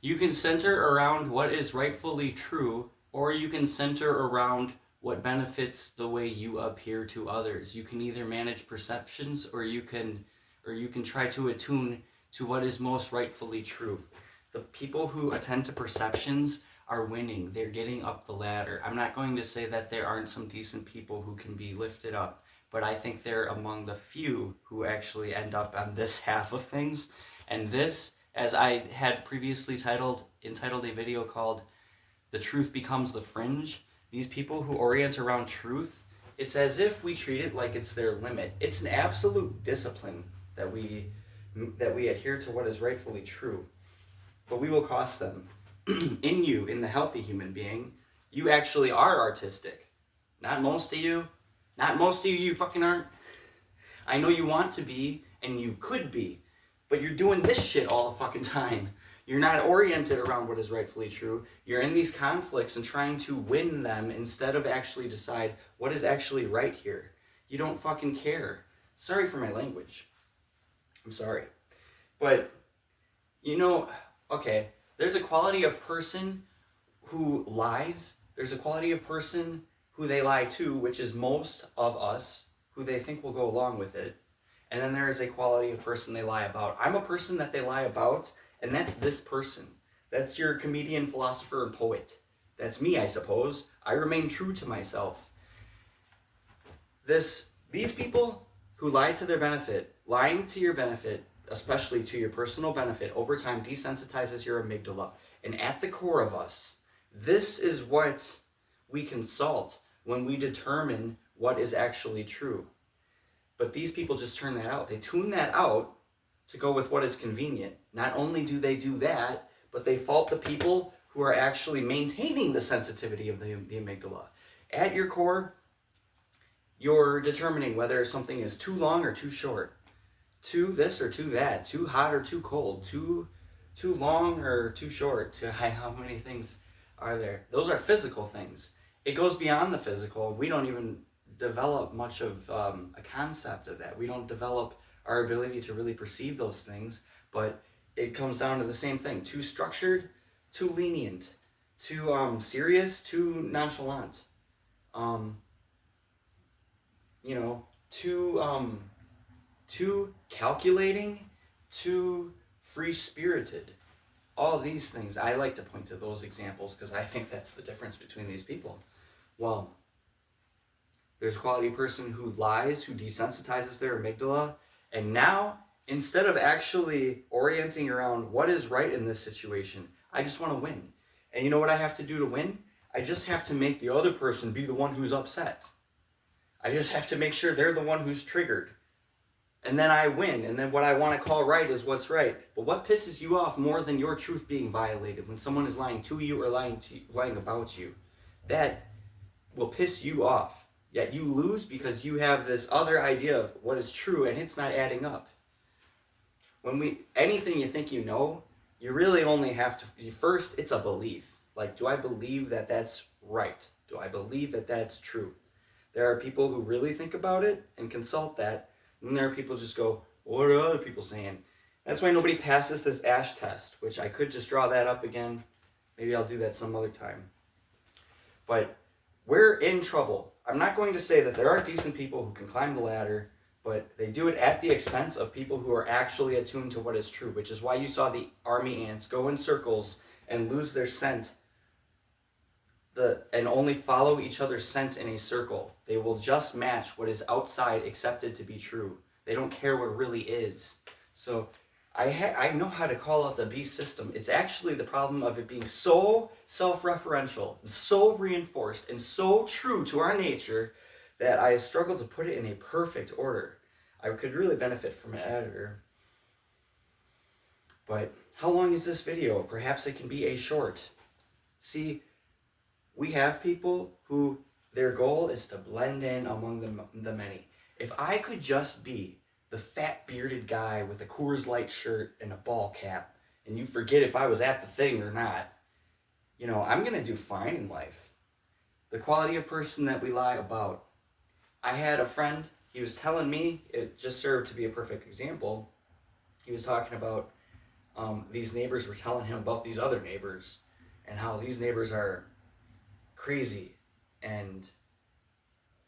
You can center around what is rightfully true, or you can center around what benefits the way you appear to others. You can either manage perceptions, or you can try to attune to what is most rightfully true. The people who attend to perceptions are winning. They're getting up the ladder. I'm not going to say that there aren't some decent people who can be lifted up, but I think they're among the few who actually end up on this half of things. And this, as I had previously entitled a video called "The Truth Becomes the Fringe," these people who orient around truth, it's as if we treat it like it's their limit. It's an absolute discipline that we adhere to what is rightfully true, but we will cost them. In the healthy human being, you actually are artistic. Not most of you. Not most of you, you fucking aren't. I know you want to be, and you could be, but you're doing this shit all the fucking time. You're not oriented around what is rightfully true. You're in these conflicts and trying to win them instead of actually decide what is actually right here. You don't fucking care. Sorry for my language. I'm sorry. But, okay, there's a quality of person who lies. There's a quality of person who they lie to, which is most of us, who they think will go along with it. And then there is a quality of person they lie about. I'm a person that they lie about, and that's this person. That's your comedian, philosopher, and poet. That's me, I suppose. I remain true to myself. These people who lie to their benefit, lying to your benefit, especially to your personal benefit, over time desensitizes your amygdala. And at the core of us, this is what we consult when we determine what is actually true. But these people just turn that out. They tune that out to go with what is convenient. Not only do they do that, but they fault the people who are actually maintaining the sensitivity of the amygdala. At your core, you're determining whether something is too long or too short, too this or too that, too hot or too cold, too long or too short. How many things are there? Those are physical things. It goes beyond the physical. We don't even develop much of a concept of that. We don't develop our ability to really perceive those things, but it comes down to the same thing. Too structured, too lenient, too serious, too nonchalant. Too calculating, too free-spirited. All these things, I like to point to those examples because I think that's the difference between these people. Well, there's a quality person who lies, who desensitizes their amygdala, and now, instead of actually orienting around what is right in this situation, I just want to win. And you know what I have to do to win? I just have to make the other person be the one who's upset. I just have to make sure they're the one who's triggered. And then I win, and then what I want to call right is what's right. But what pisses you off more than your truth being violated when someone is lying to you or lying about you? That will piss you off. Yet you lose because you have this other idea of what is true, and it's not adding up. Anything you think you know, you really only have to, first, it's a belief. Like, do I believe that that's right? Do I believe that that's true? There are people who really think about it and consult that, and there are people who just go, what are other people saying? That's why nobody passes this ASH test, which I could just draw that up again. Maybe I'll do that some other time. But we're in trouble. I'm not going to say that there are decent people who can climb the ladder, but they do it at the expense of people who are actually attuned to what is true, which is why you saw the army ants go in circles and lose their scent and only follow each other's scent in a circle. They will just match what is outside accepted to be true. They don't care what really is. So I know how to call out the beast system. It's actually the problem of it being so self-referential, so reinforced, and so true to our nature that I struggle to put it in a perfect order. I could really benefit from an editor. But how long is this video? Perhaps it can be a short. See, we have people who their goal is to blend in among the many. If I could just be the fat bearded guy with a Coors Light shirt and a ball cap, and you forget if I was at the thing or not, I'm going to do fine in life. The quality of person that we lie about. I had a friend, he was telling me, it just served to be a perfect example. he was talking about these neighbors were telling him about these other neighbors and how these neighbors are crazy, and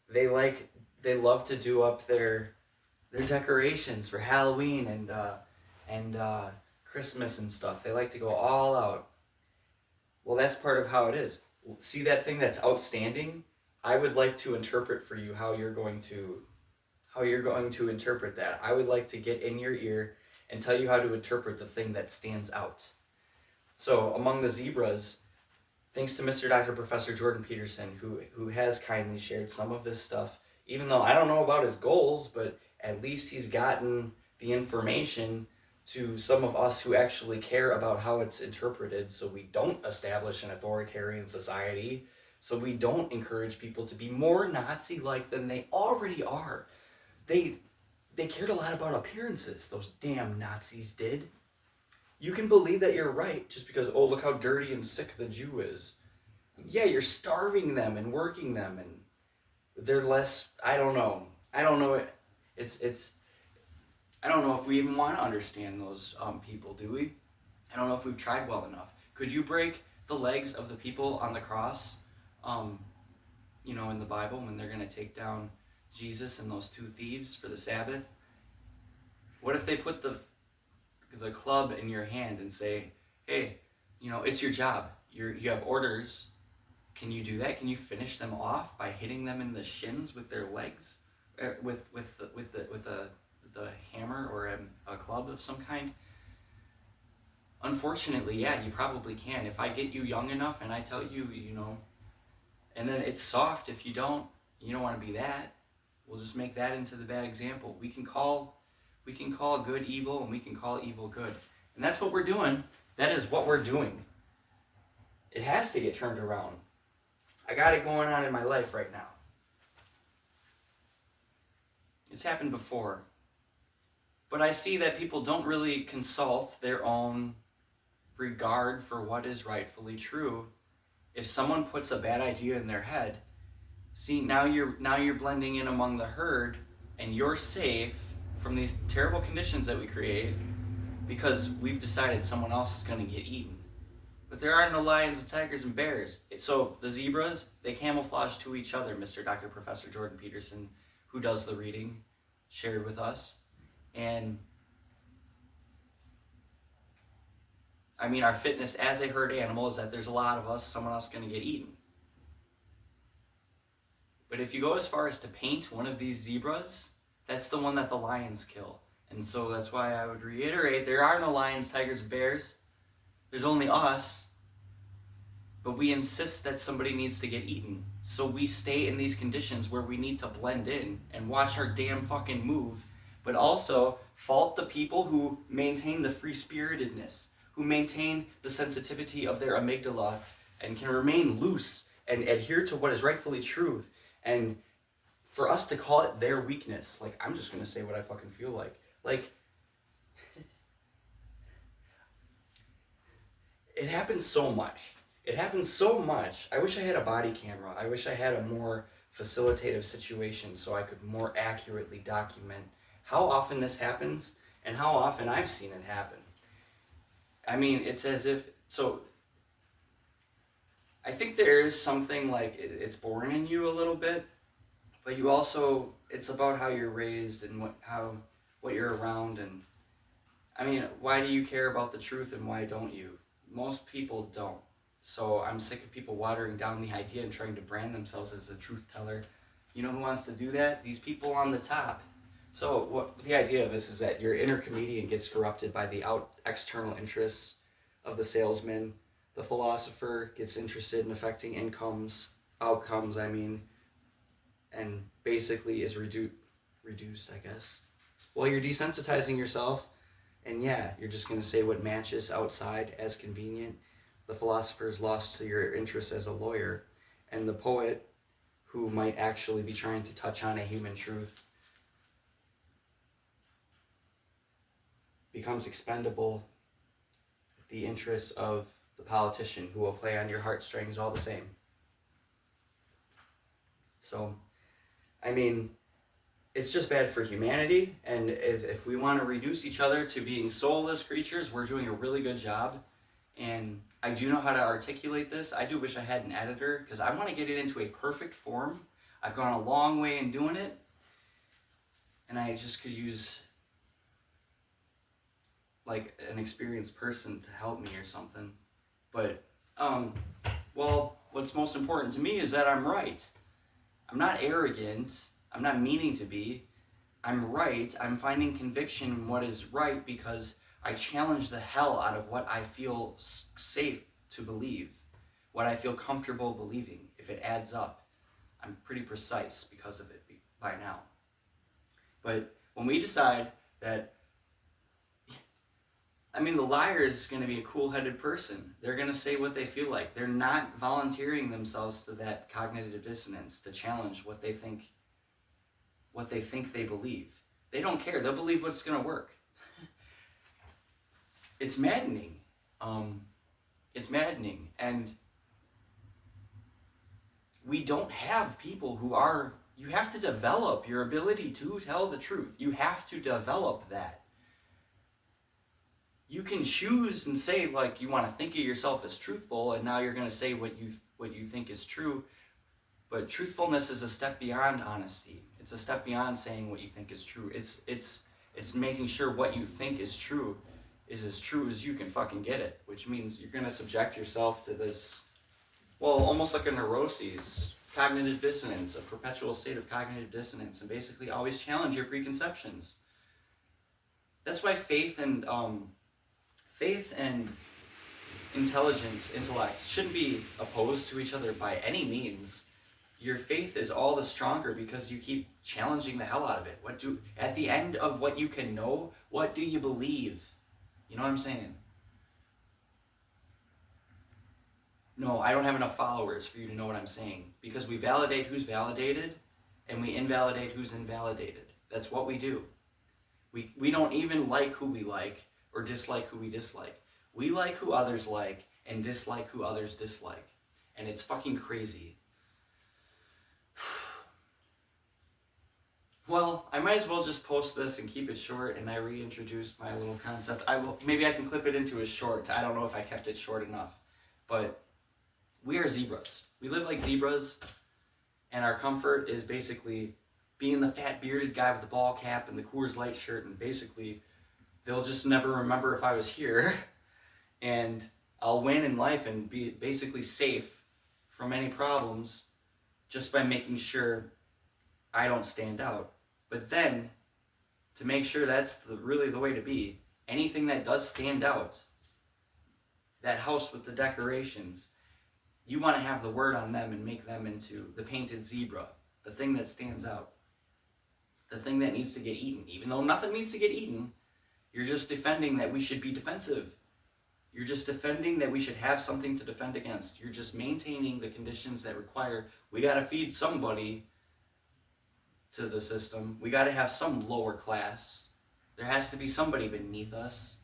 they love to do up their decorations for Halloween and Christmas and stuff. They like to go all out. Well, that's part of how it is. See that thing that's outstanding? I would like to interpret for you how you're going to interpret that. I would like to get in your ear and tell you how to interpret the thing that stands out. So among the zebras, thanks to Mr. Dr. Professor Jordan Peterson, who has kindly shared some of this stuff, even though I don't know about his goals, but at least he's gotten the information to some of us who actually care about how it's interpreted, so we don't establish an authoritarian society, so we don't encourage people to be more Nazi-like than they already are. They cared a lot about appearances, those damn Nazis did. You can believe that you're right just because, oh, look how dirty and sick the Jew is. Yeah, you're starving them and working them, and they're less, I don't know. It's I don't know if we even want to understand those people, do we? I don't know if we've tried well enough. Could you break the legs of the people on the cross, in the Bible when they're going to take down Jesus and those two thieves for the Sabbath? What if they put the club in your hand and say, hey, it's your job. You have orders. Can you do that? Can you finish them off by hitting them in the shins with their legs, with the hammer or a club of some kind? Unfortunately, yeah, you probably can. If I get you young enough and I tell you, and then it's soft if you don't want to be that. We'll just make that into the bad example. We can call good evil, and we can call evil good. And that's what we're doing. That is what we're doing. It has to get turned around. I got it going on in my life right now. It's happened before. But I see that people don't really consult their own regard for what is rightfully true. If someone puts a bad idea in their head, see, now you're blending in among the herd, and you're safe from these terrible conditions that we create because we've decided someone else is going to get eaten. But there are no lions and tigers and bears. So the zebras, they camouflage to each other, Mr. Dr. Professor Jordan Peterson, who does the reading, shared with us. And I mean, our fitness as a herd animal is that there's a lot of us, someone else is going to get eaten. But if you go as far as to paint one of these zebras, that's the one that the lions kill. And so that's why I would reiterate, there are no lions, tigers, bears. There's only us. But we insist that somebody needs to get eaten. So we stay in these conditions where we need to blend in and watch our damn fucking move. But also fault the people who maintain the free-spiritedness, who maintain the sensitivity of their amygdala and can remain loose and adhere to what is rightfully truth. And for us to call it their weakness, like, I'm just going to say what I fucking feel like. Like, it happens so much. It happens so much. I wish I had a body camera. I wish I had a more facilitative situation so I could more accurately document how often this happens and how often I've seen it happen. I mean, it's as if, so I think there is something like it's born in you a little bit, but you also, it's about how you're raised and what you're around. And I mean, why do you care about the truth and why don't you? Most people don't. So I'm sick of people watering down the idea and trying to brand themselves as a truth teller. You know who wants to do that? These people on the top. So what the idea of this is that your inner comedian gets corrupted by the external interests of the salesman. The philosopher gets interested in affecting outcomes, and basically is reduced, I guess. Well, you're desensitizing yourself, and yeah, you're just going to say what matches outside as convenient. The philosopher is lost to your interests as a lawyer, and the poet, who might actually be trying to touch on a human truth, becomes expendable with the interests of the politician, who will play on your heartstrings all the same. So, I mean, it's just bad for humanity. And if we want to reduce each other to being soulless creatures, we're doing a really good job. And I do know how to articulate this. I do wish I had an editor because I want to get it into a perfect form. I've gone a long way in doing it, and I just could use like an experienced person to help me or something. But well, what's most important to me is that I'm right. I'm not arrogant. I'm not meaning to be. I'm right. I'm finding conviction in what is right because I challenge the hell out of what I feel safe to believe, what I feel comfortable believing. If it adds up, I'm pretty precise because of it by now. But when we decide that, I mean, the liar is going to be a cool-headed person. They're going to say what they feel like. They're not volunteering themselves to that cognitive dissonance to challenge what they think they believe. They don't care. They'll believe what's going to work. It's maddening. It's maddening. And we don't have people who are... You have to develop your ability to tell the truth. You have to develop that. You can choose and say, like, you want to think of yourself as truthful, and now you're going to say what you think is true. But truthfulness is a step beyond honesty. It's a step beyond saying what you think is true. It's making sure what you think is true is as true as you can fucking get it, which means you're going to subject yourself to this, well, almost like a neuroses, cognitive dissonance, a perpetual state of cognitive dissonance, and basically always challenge your preconceptions. That's why faith and intellect shouldn't be opposed to each other by any means. Your faith is all the stronger because you keep challenging the hell out of it. At the end of what you can know, what do you believe? You know what I'm saying? No, I don't have enough followers for you to know what I'm saying, because we validate who's validated and we invalidate who's invalidated. That's what we do. We don't even like who we like or dislike who we dislike. We like who others like and dislike who others dislike. And it's fucking crazy. Well, I might as well just post this and keep it short, and I reintroduced my little concept. Maybe I can clip it into a short. I don't know if I kept it short enough. But we are zebras. We live like zebras, and our comfort is basically being the fat bearded guy with the ball cap and the Coors Light shirt, and basically they'll just never remember if I was here, and I'll win in life and be basically safe from any problems just by making sure I don't stand out. But then, to make sure that's really the way to be, anything that does stand out, that house with the decorations, you want to have the word on them and make them into the painted zebra, the thing that stands out, the thing that needs to get eaten. Even though nothing needs to get eaten, you're just defending that we should be defensive. You're just defending that we should have something to defend against. You're just maintaining the conditions that require, we got to feed somebody to the system. We got to have some lower class. There has to be somebody beneath us.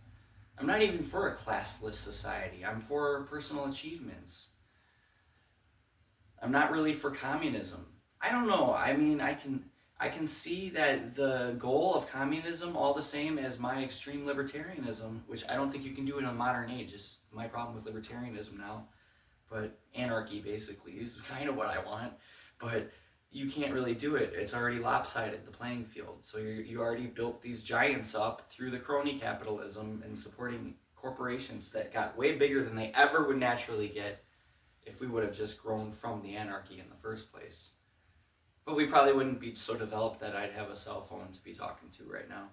I'm not even for a classless society. I'm for personal achievements. I'm not really for communism. I don't know. I mean, I can see that the goal of communism, all the same as my extreme libertarianism, which I don't think you can do in a modern age, is my problem with libertarianism now. But anarchy, basically, is kind of what I want. But you can't really do it. It's already lopsided, the playing field. So you already built these giants up through the crony capitalism and supporting corporations that got way bigger than they ever would naturally get if we would have just grown from the anarchy in the first place. But we probably wouldn't be so developed that I'd have a cell phone to be talking to right now.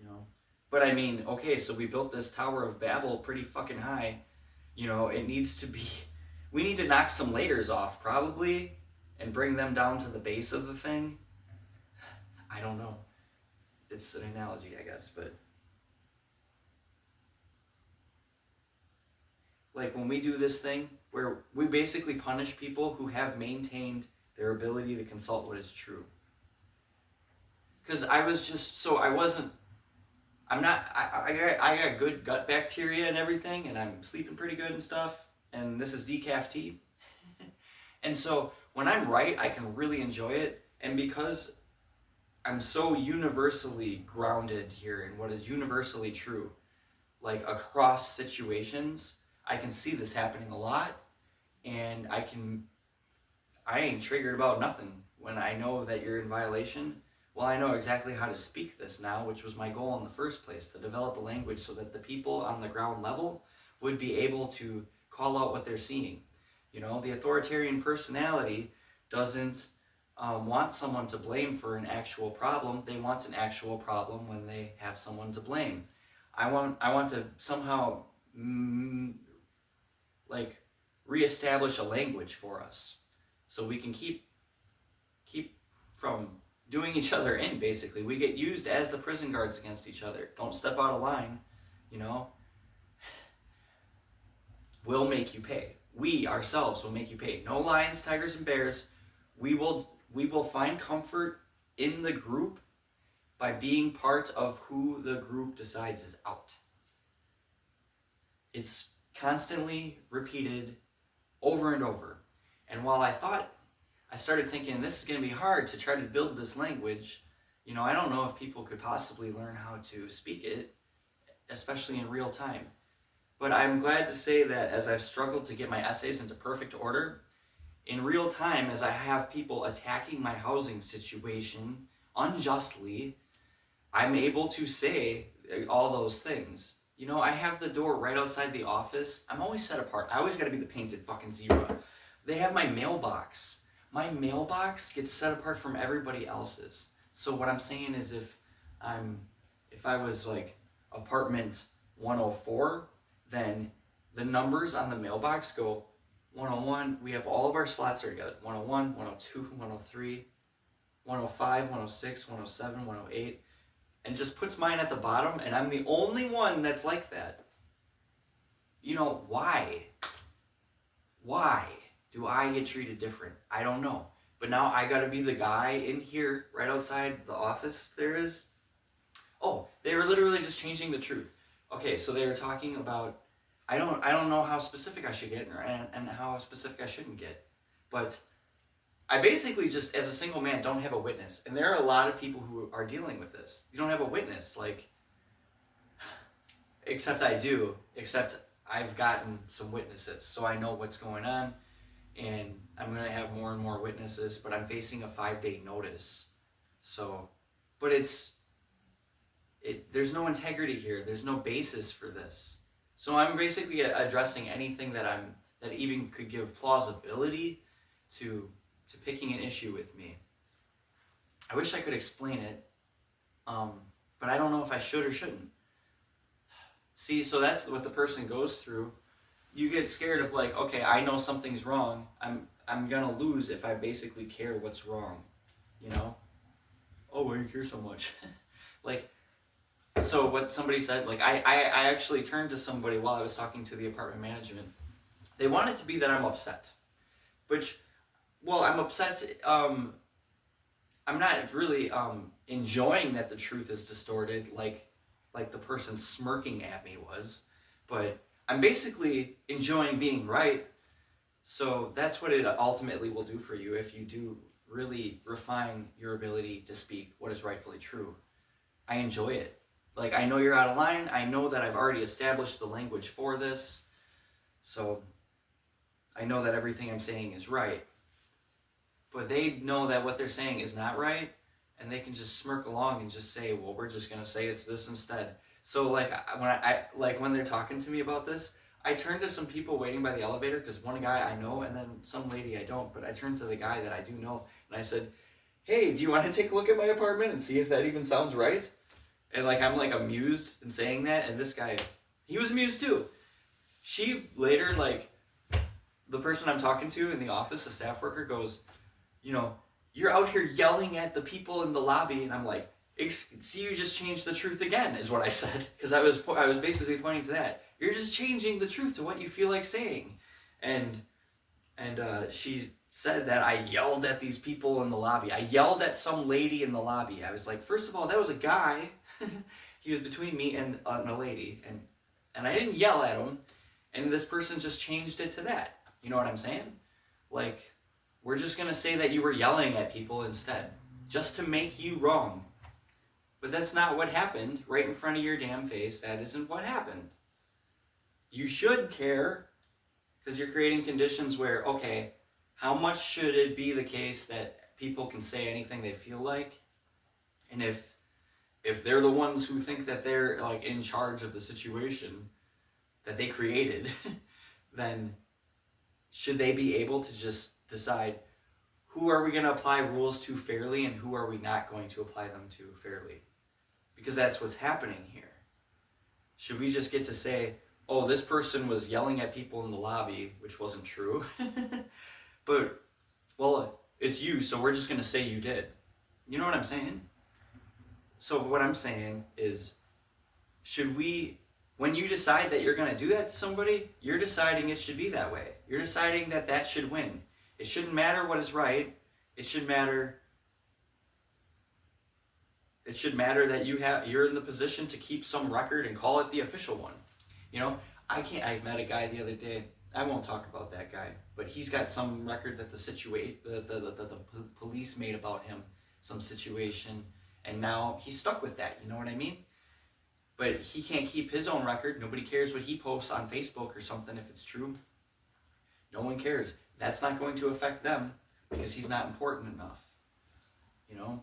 You know? But I mean, okay, so we built this Tower of Babel pretty fucking high. You know, it needs to be... We need to knock some layers off, probably, and bring them down to the base of the thing. I don't know. It's an analogy, I guess, but... Like, when we do this thing, where we basically punish people who have maintained their ability to consult what is true. Because I got good gut bacteria and everything, and I'm sleeping pretty good and stuff, and this is decaf tea. And so, when I'm right, I can really enjoy it, and because I'm so universally grounded here in what is universally true. Like across situations, I can see this happening a lot, and I ain't triggered about nothing when I know that you're in violation. Well, I know exactly how to speak this now, which was my goal in the first place, to develop a language so that the people on the ground level would be able to call out what they're seeing. You know, the authoritarian personality doesn't want someone to blame for an actual problem. They want an actual problem when they have someone to blame. I want to somehow like reestablish a language for us so we can keep from doing each other in. Basically, we get used as the prison guards against each other. Don't step out of line, you know. We'll make you pay. We ourselves will make you pay. No lions, tigers, and bears. We will find comfort in the group by being part of who the group decides is out. It's constantly repeated over and over. And while I started thinking this is going to be hard to try to build this language, you know, I don't know if people could possibly learn how to speak it, especially in real time. But I'm glad to say that as I've struggled to get my essays into perfect order, in real time, as I have people attacking my housing situation unjustly, I'm able to say all those things. You know, I have the door right outside the office. I'm always set apart. I always got to be the painted fucking zebra. They have my mailbox. My mailbox gets set apart from everybody else's. So what I'm saying is if I was like apartment 104, then the numbers on the mailbox go 101. We have all of our slots are together. 101, 102, 103, 105, 106, 107, 108. And just puts mine at the bottom, and I'm the only one that's like that. You know, why? Why do I get treated different? I don't know. But now I gotta be the guy in here, right outside the office there is. Oh, they were literally just changing the truth. Okay, so they were talking about, I don't know how specific I should get and how specific I shouldn't get. But I basically just, as a single man, don't have a witness. And there are a lot of people who are dealing with this. You don't have a witness, like, except I do, except I've gotten some witnesses. So I know what's going on, and I'm going to have more and more witnesses, but I'm facing a 5-day notice. So, but there's no integrity here. There's no basis for this. So I'm basically addressing anything that even could give plausibility to picking an issue with me. I wish I could explain it, but I don't know if I should or shouldn't. See, so that's what the person goes through. You get scared of like, okay, I know something's wrong. I'm gonna lose if I basically care what's wrong, you know? Oh, why do you care so much? Like, so what somebody said, like I actually turned to somebody while I was talking to the apartment management. They want it to be that I'm upset, which, well, I'm upset. I'm not really enjoying that the truth is distorted, like the person smirking at me was, but I'm basically enjoying being right. So that's what it ultimately will do for you if you do really refine your ability to speak what is rightfully true. I enjoy it. Like, I know you're out of line. I know that I've already established the language for this. So I know that everything I'm saying is right. But they know that what they're saying is not right, and they can just smirk along and just say, well, we're just going to say it's this instead. So when they're talking to me about this, I turn to some people waiting by the elevator, because one guy I know and then some lady I don't, but I turned to the guy that I do know, and I said, hey, do you want to take a look at my apartment and see if that even sounds right? And like, I'm like amused in saying that, and this guy, he was amused too. She later, like, the person I'm talking to in the office, the staff worker, goes, you know, you're out here yelling at the people in the lobby, and I'm like, see, you just changed the truth again, is what I said, because I was basically pointing to that. You're just changing the truth to what you feel like saying, and she said that I yelled at these people in the lobby. I yelled at some lady in the lobby. I was like, first of all, that was a guy. He was between me and a lady, and I didn't yell at him, and this person just changed it to that. You know what I'm saying? Like, we're just gonna say that you were yelling at people instead. just to make you wrong. But that's not what happened right in front of your damn face. That isn't what happened. You should care, because you're creating conditions where, okay, how much should it be the case that people can say anything they feel like? And if they're the ones who think that they're like in charge of the situation that they created, then should they be able to just decide who are we going to apply rules to fairly and who are we not going to apply them to fairly? Because that's what's happening here. Should we just get to say, oh, this person was yelling at people in the lobby, which wasn't true, but, well, it's you, so we're just going to say you did. You know what I'm saying? So what I'm saying is, should we, when you decide that you're going to do that to somebody, you're deciding it should be that way. You're deciding that that should win. It shouldn't matter what is right. It should matter that you're in the position to keep some record and call it the official one. You know, I met a guy the other day. I won't talk about that guy, but he's got some record that the police made about him, some situation, and now he's stuck with that. You know what I mean? But he can't keep his own record. Nobody cares what he posts on Facebook or something if it's true. No one cares. That's not going to affect them because he's not important enough. You know?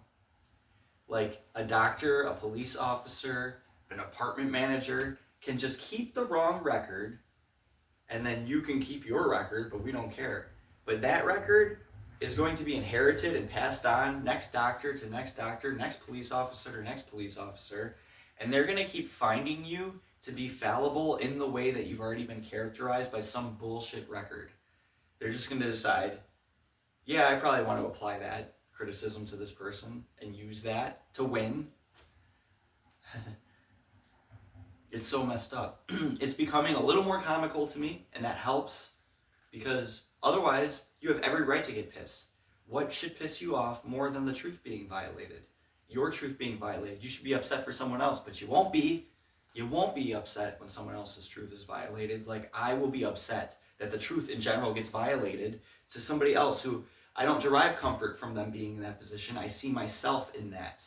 Like a doctor, a police officer, an apartment manager can just keep the wrong record, and then you can keep your record, but we don't care. But that record is going to be inherited and passed on next doctor to next doctor, next police officer to next police officer, and they're going to keep finding you to be fallible in the way that you've already been characterized by some bullshit record. They're just going to decide, yeah, I probably want to apply that criticism to this person and use that to win. It's so messed up. It's becoming a little more comical to me, and that helps, because otherwise you have every right to get pissed. What should piss you off more than the truth being violated? Your truth being violated. You should be upset for someone else, but you won't be. You won't be upset when someone else's truth is violated. Like, I will be upset that the truth in general gets violated to somebody else who I don't derive comfort from them being in that position. I see myself in that.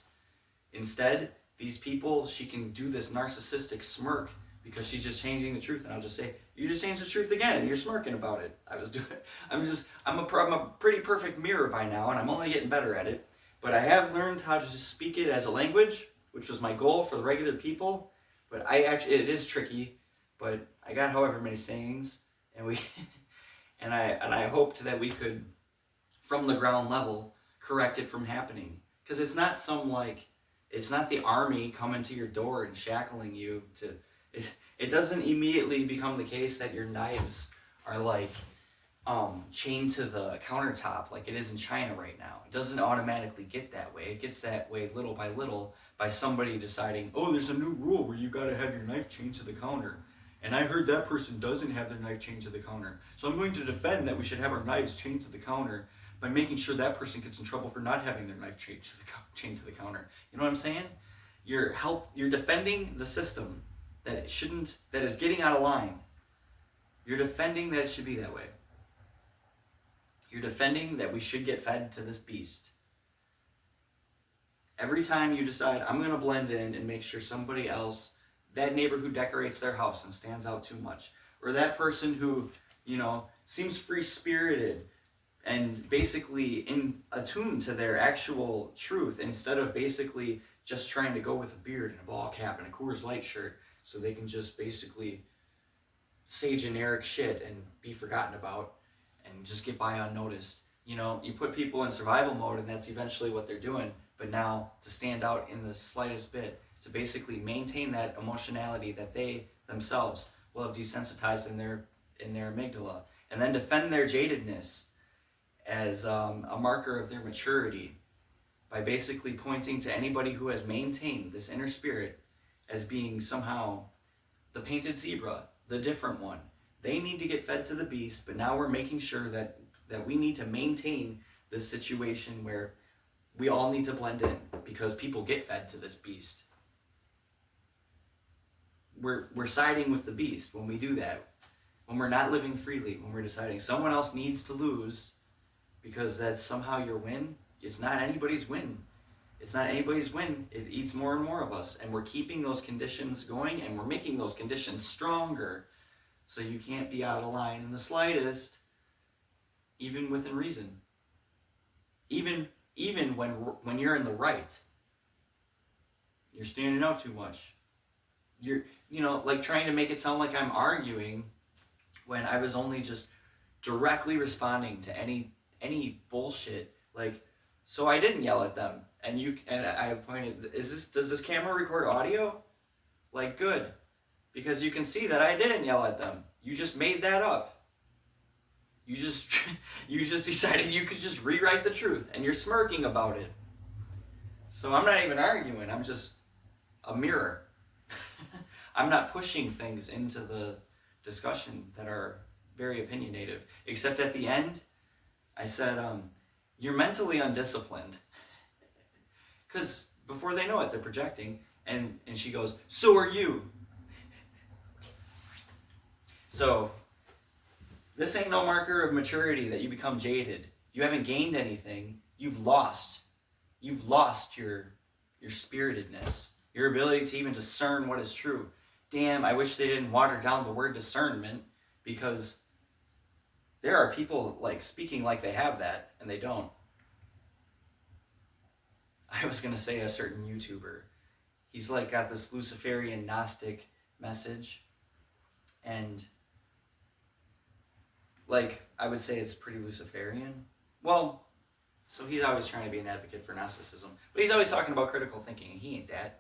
Instead, these people, she can do this narcissistic smirk because she's just changing the truth, and I'll just say, you just changed the truth again, and you're smirking about it. I'm a pretty perfect mirror by now, and I'm only getting better at it. But I have learned how to just speak it as a language, which was my goal for the regular people. But it is tricky. But I got however many sayings, and I hoped that we could, from the ground level, correct it from happening. Because it's not it's not the army coming to your door and shackling you to. It doesn't immediately become the case that your knives are chained to the countertop like it is in China right now. It doesn't automatically get that way. It gets that way little by little by somebody deciding, oh, there's a new rule where you gotta have your knife chained to the counter. And I heard that person doesn't have their knife chained to the counter. So I'm going to defend that we should have our knives chained to the counter by making sure that person gets in trouble for not having their knife chained to the counter. You know what I'm saying? You're defending the system that is getting out of line. You're defending that it should be that way. You're defending that we should get fed to this beast. Every time you decide, I'm going to blend in and make sure somebody else, that neighbor who decorates their house and stands out too much, or that person who, seems free-spirited and basically in attuned to their actual truth, instead of basically just trying to go with a beard and a ball cap and a Coors Light shirt so they can just basically say generic shit and be forgotten about and just get by unnoticed. You put people in survival mode, and that's eventually what they're doing. But now, to stand out in the slightest bit, to basically maintain that emotionality that they themselves will have desensitized in their amygdala, and then defend their jadedness as a marker of their maturity by basically pointing to anybody who has maintained this inner spirit as being somehow the painted zebra, the different one. They need to get fed to the beast, but now we're making sure that we need to maintain this situation where we all need to blend in because people get fed to this beast. We're siding with the beast when we do that. When we're not living freely, when we're deciding someone else needs to lose because that's somehow your win. It's not anybody's win. It's not anybody's win. It eats more and more of us. And we're keeping those conditions going, and we're making those conditions stronger. So you can't be out of line in the slightest, even within reason. Even when you're in the right, you're standing out too much. You're, like trying to make it sound like I'm arguing when I was only just directly responding to any bullshit. Like, so I didn't yell at them, and I pointed, does this camera record audio? Like, good, because you can see that I didn't yell at them. You just made that up. You just decided you could just rewrite the truth, and you're smirking about it. So I'm not even arguing. I'm just a mirror. I'm not pushing things into the discussion that are very opinionative. Except at the end, I said, you're mentally undisciplined. Because before they know it, they're projecting. And she goes, so are you. So this ain't no marker of maturity that you become jaded. You haven't gained anything. You've lost. You've lost your spiritedness, your ability to even discern what is true. Damn, I wish they didn't water down the word discernment, because there are people like speaking like they have that, and they don't. I was going to say a certain YouTuber. He's like got this Luciferian Gnostic message, and like I would say it's pretty Luciferian. Well, so he's always trying to be an advocate for Gnosticism, but he's always talking about critical thinking, and he ain't that.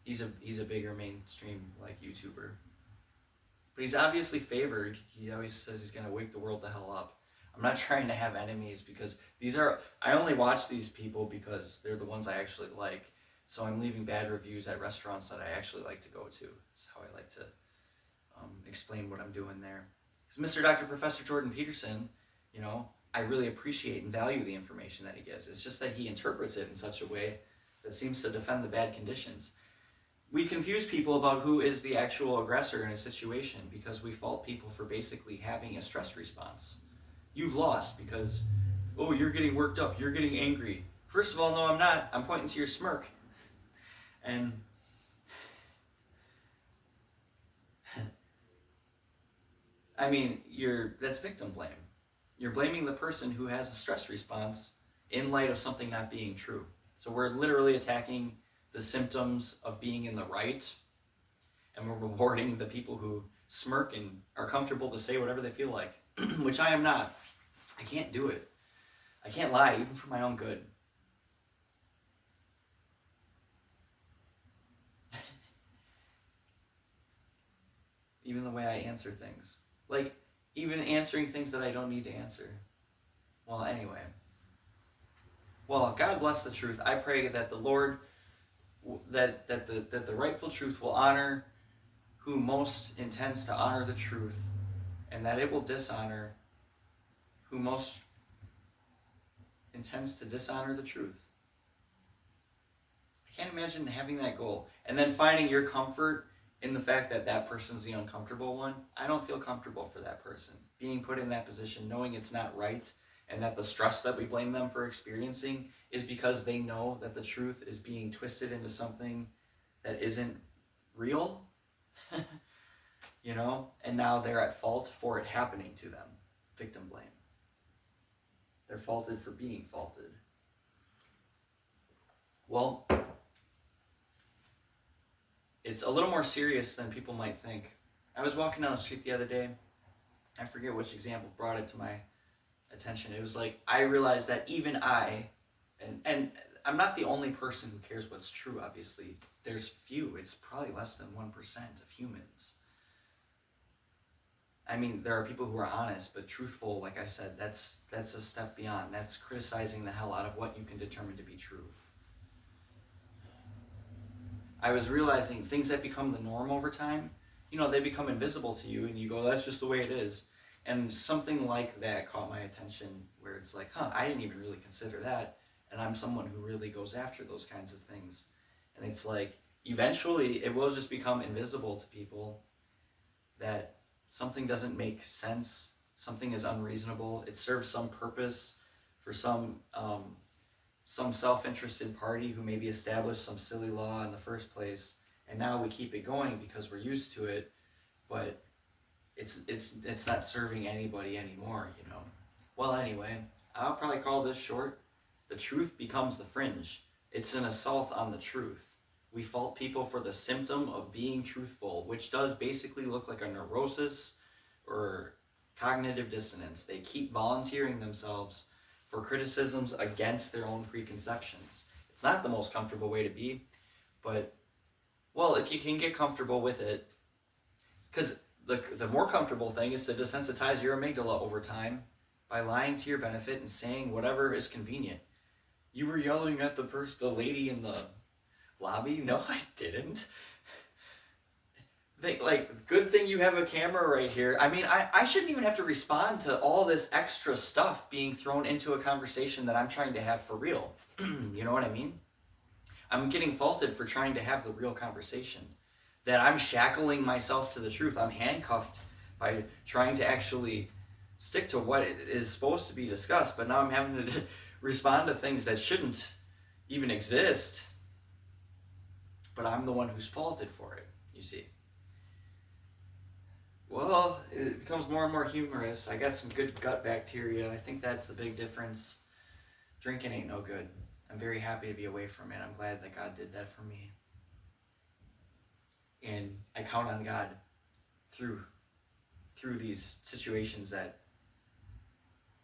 He's a bigger mainstream like YouTuber. But he's obviously favored. He always says he's going to wake the world the hell up. I'm not trying to have enemies, because I only watch these people because they're the ones I actually like. So I'm leaving bad reviews at restaurants that I actually like to go to. That's how I like to explain what I'm doing there. Because Mr. Dr. Professor Jordan Peterson, I really appreciate and value the information that he gives. It's just that he interprets it in such a way that seems to defend the bad conditions. We confuse people about who is the actual aggressor in a situation because we fault people for basically having a stress response. You've lost because, oh, you're getting worked up, you're getting angry. First of all, no, I'm not. I'm pointing to your smirk. And I mean, that's victim blame. You're blaming the person who has a stress response in light of something not being true. So we're literally attacking the symptoms of being in the right, and we're rewarding the people who smirk and are comfortable to say whatever they feel like, which I am not. I can't do it. I can't lie, even for my own good. Even the way I answer things. Like, even answering things that I don't need to answer. Well, anyway. Well, God bless the truth. I pray that the Lord, that the rightful truth will honor who most intends to honor the truth, and that it will dishonor who most intends to dishonor the truth. I can't imagine having that goal and then finding your comfort in the fact that that person's the uncomfortable one. I don't feel comfortable for that person being put in that position, knowing it's not right, and that the stress that we blame them for experiencing is because they know that the truth is being twisted into something that isn't real. And now they're at fault for it happening to them. Victim blame. They're faulted for being faulted. Well, it's a little more serious than people might think. I was walking down the street the other day. I forget which example brought it to my attention. It was like, I realized that even I, and I'm not the only person who cares what's true, obviously. There's few. It's probably less than 1% of humans. I mean, there are people who are honest, but truthful, like I said, that's a step beyond. That's criticizing the hell out of what you can determine to be true. I was realizing things that become the norm over time, they become invisible to you, and you go, that's just the way it is. And something like that caught my attention, where it's like, I didn't even really consider that. And I'm someone who really goes after those kinds of things. And it's like, eventually it will just become invisible to people that something doesn't make sense, something is unreasonable, it serves some purpose for some some self-interested party who maybe established some silly law in the first place, and now we keep it going because we're used to it, but it's not serving anybody anymore, you know. Well, anyway, I'll probably call this short. The truth becomes the fringe. It's an assault on the truth. We fault people for the symptom of being truthful, which does basically look like a neurosis or cognitive dissonance. They keep volunteering themselves for criticisms against their own preconceptions. It's not the most comfortable way to be, but, well, if you can get comfortable with it, because the more comfortable thing is to desensitize your amygdala over time by lying to your benefit and saying whatever is convenient. You were yelling at the lady in the lobby? No, I didn't. Good thing you have a camera right here. I mean, I shouldn't even have to respond to all this extra stuff being thrown into a conversation that I'm trying to have for real. You know what I mean? I'm getting faulted for trying to have the real conversation. That I'm shackling myself to the truth. I'm handcuffed by trying to actually stick to what is supposed to be discussed, but now I'm having to respond to things that shouldn't even exist. But I'm the one who's faulted for it, you see. Well, it becomes more and more humorous. I got some good gut bacteria. I think that's the big difference. Drinking ain't no good. I'm very happy to be away from it. I'm glad that God did that for me. And I count on God through these situations that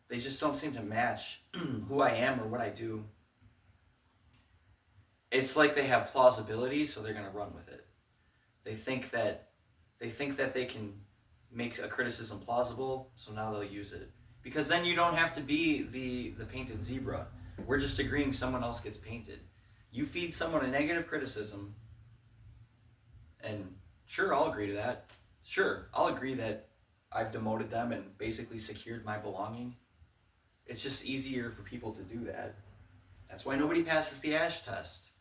they just don't seem to match who I am or what I do. It's like they have plausibility, so they're going to run with it. They think that they can make a criticism plausible, so now they'll use it. Because then you don't have to be the painted zebra. We're just agreeing someone else gets painted. You feed someone a negative criticism, and sure, I'll agree to that. Sure, I'll agree that I've demoted them and basically secured my belonging. It's just easier for people to do that. That's why nobody passes the Ash test.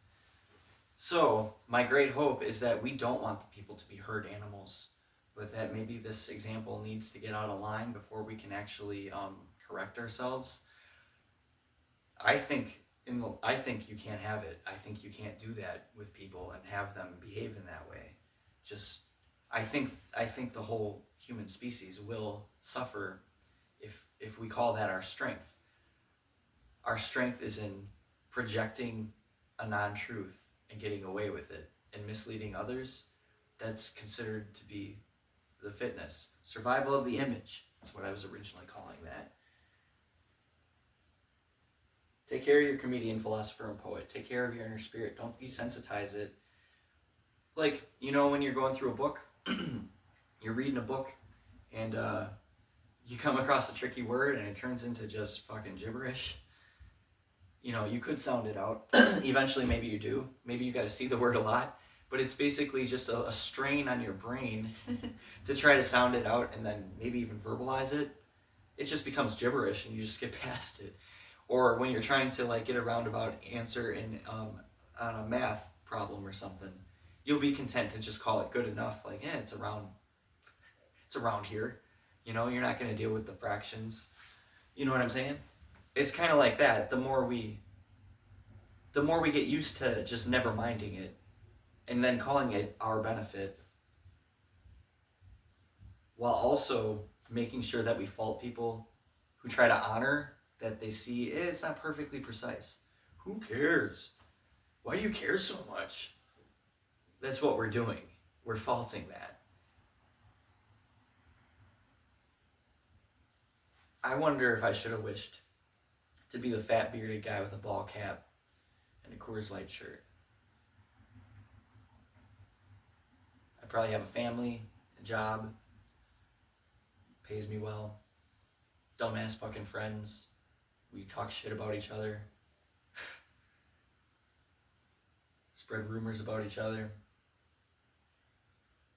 So, my great hope is that we don't want the people to be herd animals, but that maybe this example needs to get out of line before we can actually correct ourselves. I think you can't have it. I think you can't do that with people and have them behave in that way. I think the whole human species will suffer if we call that our strength. Our strength is in projecting a non-truth and getting away with it and misleading others. That's considered to be the fitness. Survival of the image. That's what I was originally calling that. Take care of your comedian, philosopher, and poet. Take care of your inner spirit. Don't desensitize it. Like, you know, when you're going through a book, you're reading a book, and you come across a tricky word, and it turns into just fucking gibberish. You know, you could sound it out. Eventually, maybe you do. Maybe you got to see the word a lot. But it's basically just a strain on your brain to try to sound it out and then maybe even verbalize it. It just becomes gibberish, and you just get past it. Or when you're trying to like get a roundabout answer in on a math problem or something, you'll be content to just call it good enough. Like, it's around here. You know, you're not going to deal with the fractions. You know what I'm saying? It's kind of like that. The more we get used to just never minding it, and then calling it our benefit, while also making sure that we fault people who try to honor that they see it's not perfectly precise. Who cares? Why do you care so much? That's what we're doing. We're faulting that. I wonder if I should have wished to be the fat bearded guy with a ball cap and a Coors Light shirt. I probably have a family, a job, pays me well, dumbass fucking friends. We talk shit about each other, spread rumors about each other,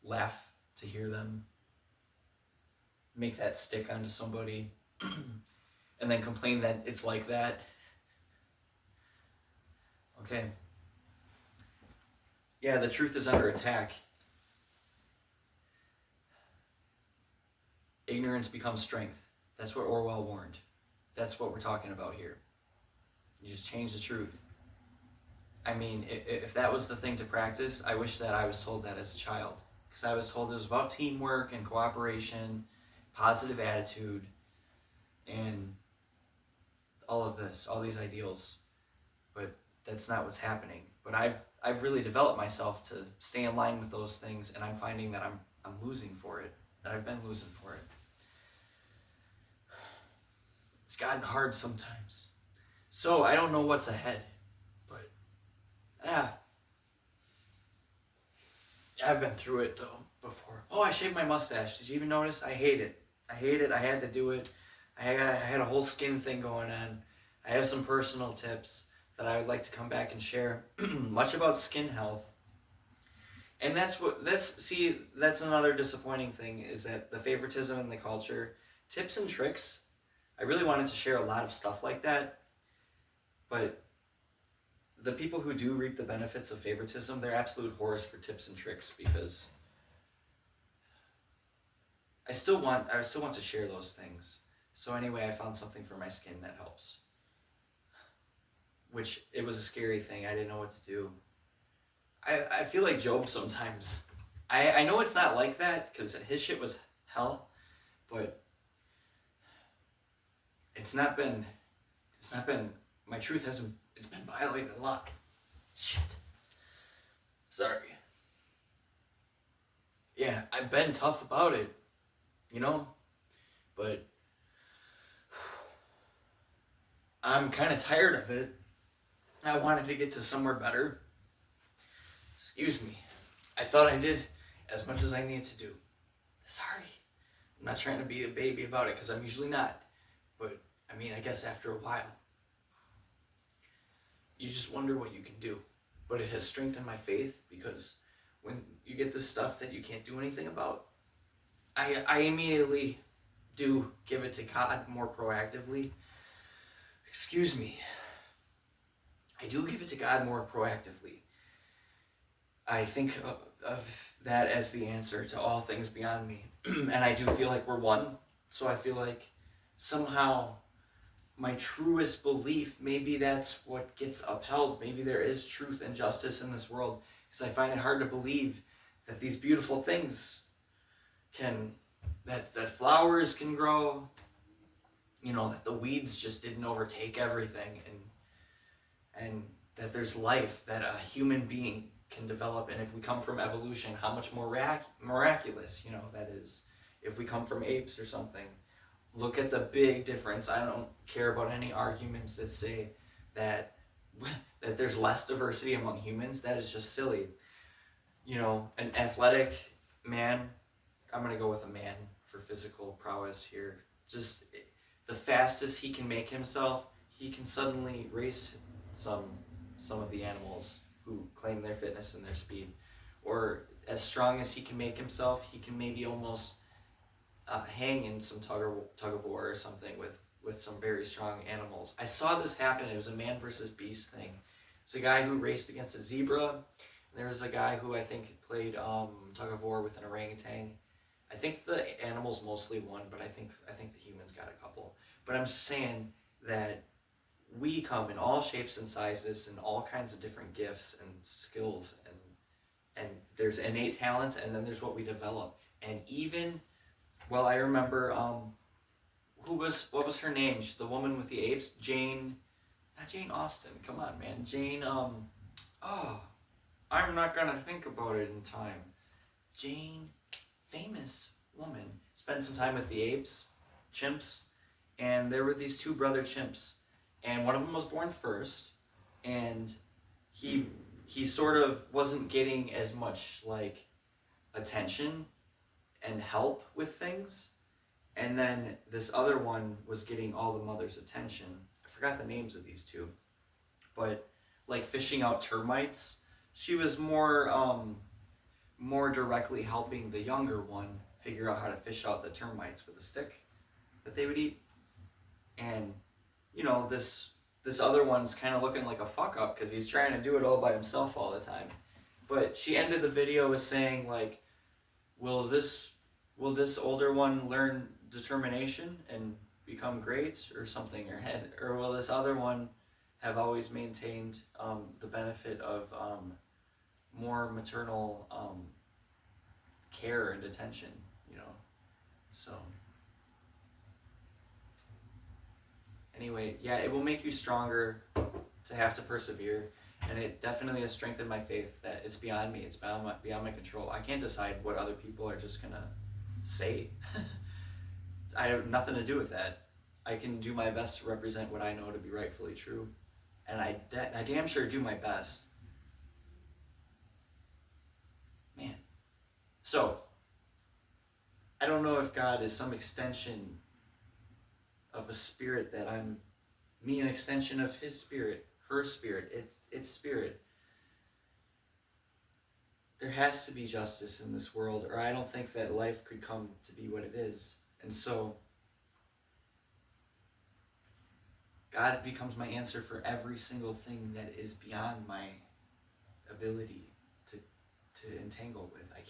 laugh to hear them, make that stick onto somebody, and then complain that it's like that. Okay. Yeah, the truth is under attack. Ignorance becomes strength. That's what Orwell warned. That's what we're talking about here. You just change the truth. I mean, if that was the thing to practice, I wish that I was told that as a child. Because I was told it was about teamwork and cooperation, positive attitude, and all of this, all these ideals. But that's not what's happening. But I've really developed myself to stay in line with those things, and I'm finding that I'm losing for it. That I've been losing for it. It's gotten hard sometimes. So I don't know what's ahead. But I've been through it though before. Oh, I shaved my mustache. Did you even notice? I hate it. I hate it. I had to do it. I had a whole skin thing going on. I have some personal tips that I would like to come back and share. Much about skin health. And that's another disappointing thing, is that the favoritism in the culture, tips and tricks. I really wanted to share a lot of stuff like that, but the people who do reap the benefits of favoritism, they're absolute whores for tips and tricks, because I still want to share those things. So anyway, I found something for my skin that helps. Which, it was a scary thing. I didn't know what to do. I feel like Job sometimes. I know it's not like that, because his shit was hell, but it's not been, my truth hasn't, it's been violated a lot. Shit. Sorry. Yeah, I've been tough about it, but I'm kind of tired of it. I wanted to get to somewhere better. Excuse me. I thought I did as much as I needed to do. Sorry. I'm not trying to be a baby about it, because I'm usually not. But, I mean, I guess after a while, you just wonder what you can do. But it has strengthened my faith, because when you get this stuff that you can't do anything about, I immediately do give it to God more proactively. Excuse me. I do give it to God more proactively. I think of that as the answer to all things beyond me. And I do feel like we're one. So I feel like somehow my truest belief, maybe that's what gets upheld. Maybe there is truth and justice in this world. Because I find it hard to believe that these beautiful things that flowers can grow, that the weeds just didn't overtake everything, and that there's life, that a human being can develop. And if we come from evolution, how much more miraculous, that is. If we come from apes or something, look at the big difference. I don't care about any arguments that say that there's less diversity among humans. That is just silly. An athletic man, I'm going to go with a man for physical prowess here. Just the fastest he can make himself, he can suddenly race some of the animals who claim their fitness and their speed. Or as strong as he can make himself, he can maybe almost hang in some tug of war or something with some very strong animals. I saw this happen. It was a man versus beast thing. It was a guy who raced against a zebra. There was a guy who I think played tug of war with an orangutan. I think the animals mostly won, but I think the humans got a couple. But I'm just saying that we come in all shapes and sizes and all kinds of different gifts and skills, and there's innate talent, and then there's what we develop. And even, well, I remember what was her name? The woman with the apes, not Jane Austen. Come on, man, Jane. I'm not gonna think about it in time. Jane, famous woman, spent some time with the apes, chimps, and there were these two brother chimps, and one of them was born first, and he sort of wasn't getting as much like attention and help with things, and then this other one was getting all the mother's attention. I forgot the names of these two, but like fishing out termites, she was more directly helping the younger one figure out how to fish out the termites with a stick that they would eat. And this other one's kind of looking like a fuck up because he's trying to do it all by himself all the time. But she ended the video with saying, like, will this older one learn determination and become great or something, or will this other one have always maintained the benefit of more maternal care and attention, you know. So anyway, yeah, it will make you stronger to have to persevere, and it definitely has strengthened my faith that it's beyond me. It's beyond my control. I can't decide what other people are just gonna say. I have nothing to do with that. I can do my best to represent what I know to be rightfully true, and I damn sure do my best. Man. So, I don't know if God is some extension of a spirit that I'm, me an extension of his spirit, her spirit, its spirit. There has to be justice in this world, or I don't think that life could come to be what it is. And so, God becomes my answer for every single thing that is beyond my ability to entangle with. I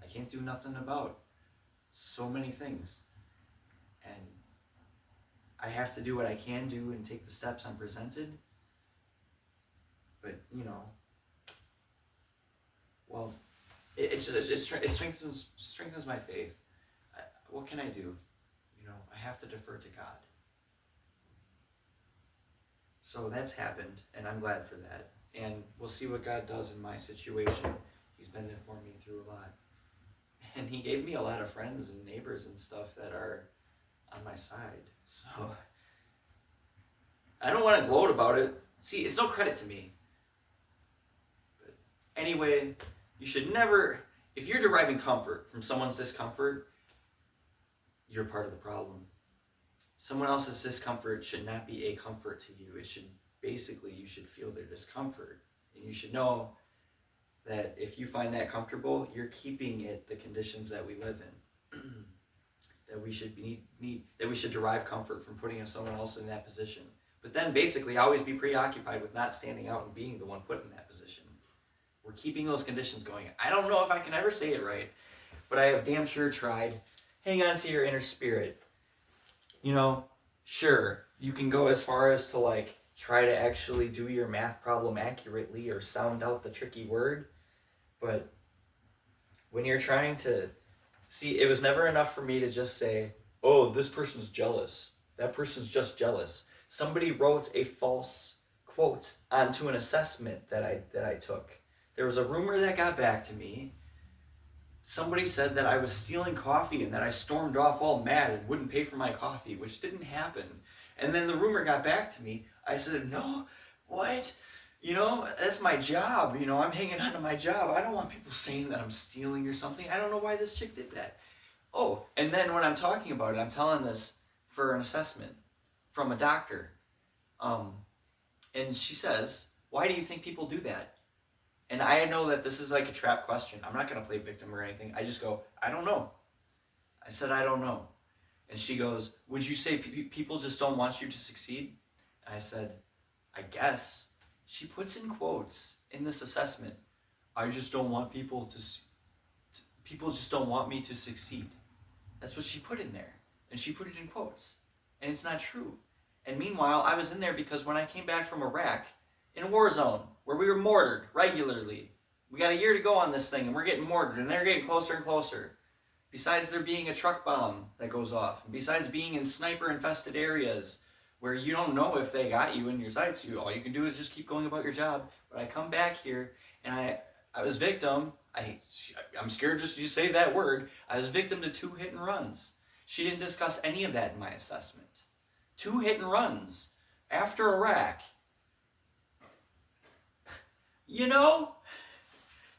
can't do nothing about so many things. And I have to do what I can do and take the steps I'm presented. But, you know, well, it strengthens my faith. What can I do? You know, I have to defer to God. So that's happened, and I'm glad for that. And we'll see what God does in my situation. He's been there for me through a lot. And he gave me a lot of friends and neighbors and stuff that are on my side. So I don't want to gloat about it. See, it's no credit to me. But anyway, you should never, if you're deriving comfort from someone's discomfort, you're part of the problem. Someone else's discomfort should not be a comfort to you. It should, basically, you should feel their discomfort. And you should know that if you find that comfortable, you're keeping it the conditions that we live in. That we should that we should derive comfort from putting someone else in that position. But then basically always be preoccupied with not standing out and being the one put in that position. We're keeping those conditions going. I don't know if I can ever say it right, but I have damn sure tried. Hang on to your inner spirit. You know, sure, you can go as far as to like try to actually do your math problem accurately or sound out the tricky word, but when you're trying to see, it was never enough for me to just say, oh, this person's jealous. That person's just jealous. Somebody wrote a false quote onto an assessment that I took. There was a rumor that got back to me. Somebody said that I was stealing coffee and that I stormed off all mad and wouldn't pay for my coffee, which didn't happen. And then the rumor got back to me. I said, no, what? You know, that's my job. You know, I'm hanging on to my job. I don't want people saying that I'm stealing or something. I don't know why this chick did that. Oh, and then when I'm talking about it, I'm telling this for an assessment from a doctor. And she says, why do you think people do that? And I know that this is like a trap question. I'm not going to play victim or anything. I just go, I don't know. I said, I don't know. And she goes, would you say people just don't want you to succeed? And I said, I guess. She puts in quotes in this assessment, I just don't want people people just don't want me to succeed. That's what she put in there. And she put it in quotes. And it's not true. And meanwhile, I was in there because when I came back from Iraq, in a war zone, where we were mortared regularly, we got a year to go on this thing, and we're getting mortared, and they're getting closer and closer. Besides there being a truck bomb that goes off, and besides being in sniper-infested areas, where you don't know if they got you in your sights, all you can do is just keep going about your job. But I come back here, and I was victim, I'm scared just to say that word, I was victim to 2 hit and runs. She didn't discuss any of that in my assessment. 2 hit and runs after Iraq. You know?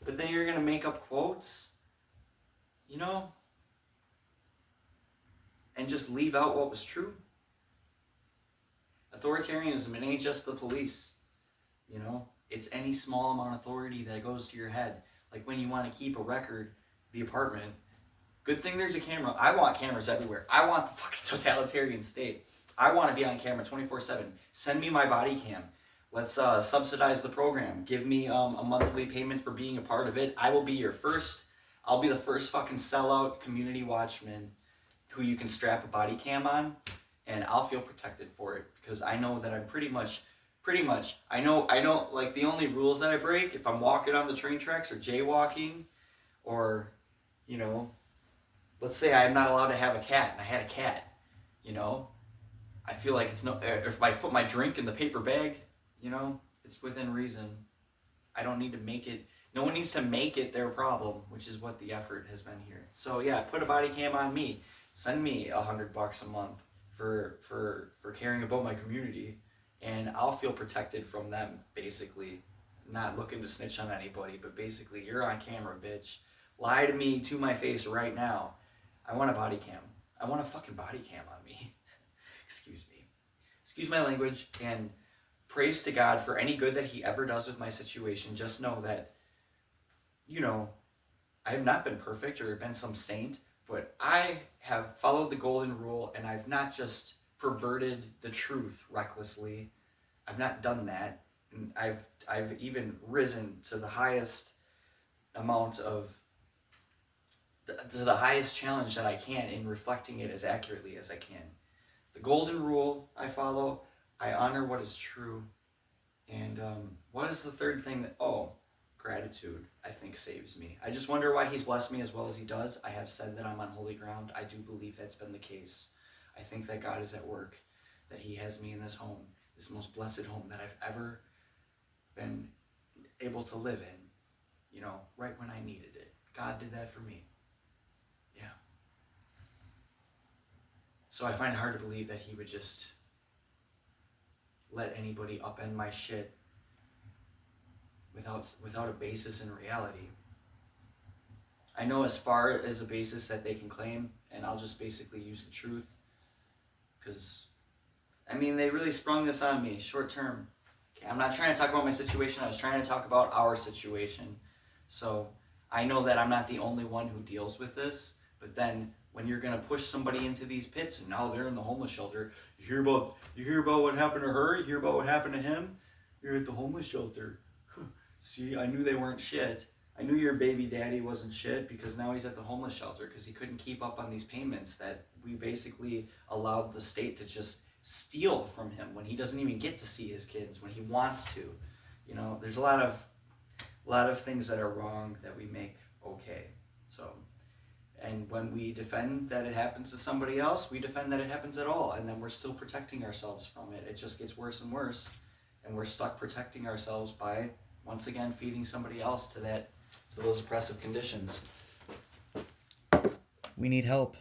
But then you're going to make up quotes, you know? And just leave out what was true. Authoritarianism, it ain't just the police, you know? It's any small amount of authority that goes to your head. Like when you want to keep a record, the apartment, good thing there's a camera. I want cameras everywhere. I want the fucking totalitarian state. I want to be on camera 24/7. Send me my body cam. Let's subsidize the program. Give me a monthly payment for being a part of it. I will be I'll be the first fucking sellout community watchman who you can strap a body cam on, and I'll feel protected for it because I know that I'm pretty much Pretty much. I know, like, the only rules that I break, if I'm walking on the train tracks or jaywalking, or, you know, let's say I'm not allowed to have a cat and I had a cat, you know, I feel like it's no, if I put my drink in the paper bag, you know, it's within reason. I don't need to make it, no one needs to make it their problem, which is what the effort has been here. So yeah, put a body cam on me. Send me $100 a month for caring about my community, and I'll feel protected from them, basically. Not looking to snitch on anybody, but basically, you're on camera, bitch. Lie to me to my face right now. I want a body cam. I want a fucking body cam on me. Excuse me. Excuse my language, and praise to God for any good that he ever does with my situation. Just know that, you know, I have not been perfect or been some saint, but I have followed the golden rule, and I've not just perverted the truth recklessly. I've not done that. And I've even risen to the highest amount of, to the highest challenge that I can in reflecting it as accurately as I can. The golden rule I follow, I honor what is true. And what is the third thing that, gratitude, I think, saves me. I just wonder why he's blessed me as well as he does. I have said that I'm on holy ground. I do believe that's been the case. I think that God is at work, that he has me in this home, this most blessed home that I've ever been able to live in, you know, right when I needed it. God did that for me. Yeah. So I find it hard to believe that he would just let anybody upend my shit without a basis in reality. I know as far as a basis that they can claim, and I'll just basically use the truth, because, I mean, they really sprung this on me short term. Okay, I'm not trying to talk about my situation. I was trying to talk about our situation. So I know that I'm not the only one who deals with this, but then when you're going to push somebody into these pits and now they're in the homeless shelter, you hear about what happened to her, you hear about what happened to him, you're at the homeless shelter. See, I knew they weren't shit. I knew your baby daddy wasn't shit because now he's at the homeless shelter because he couldn't keep up on these payments that we basically allowed the state to just steal from him when he doesn't even get to see his kids when he wants to. You know, there's a lot of things that are wrong that we make okay. So, and when we defend that it happens to somebody else, we defend that it happens at all, and then we're still protecting ourselves from it. It just gets worse and worse, and we're stuck protecting ourselves by, once again, feeding somebody else to those oppressive conditions. We need help.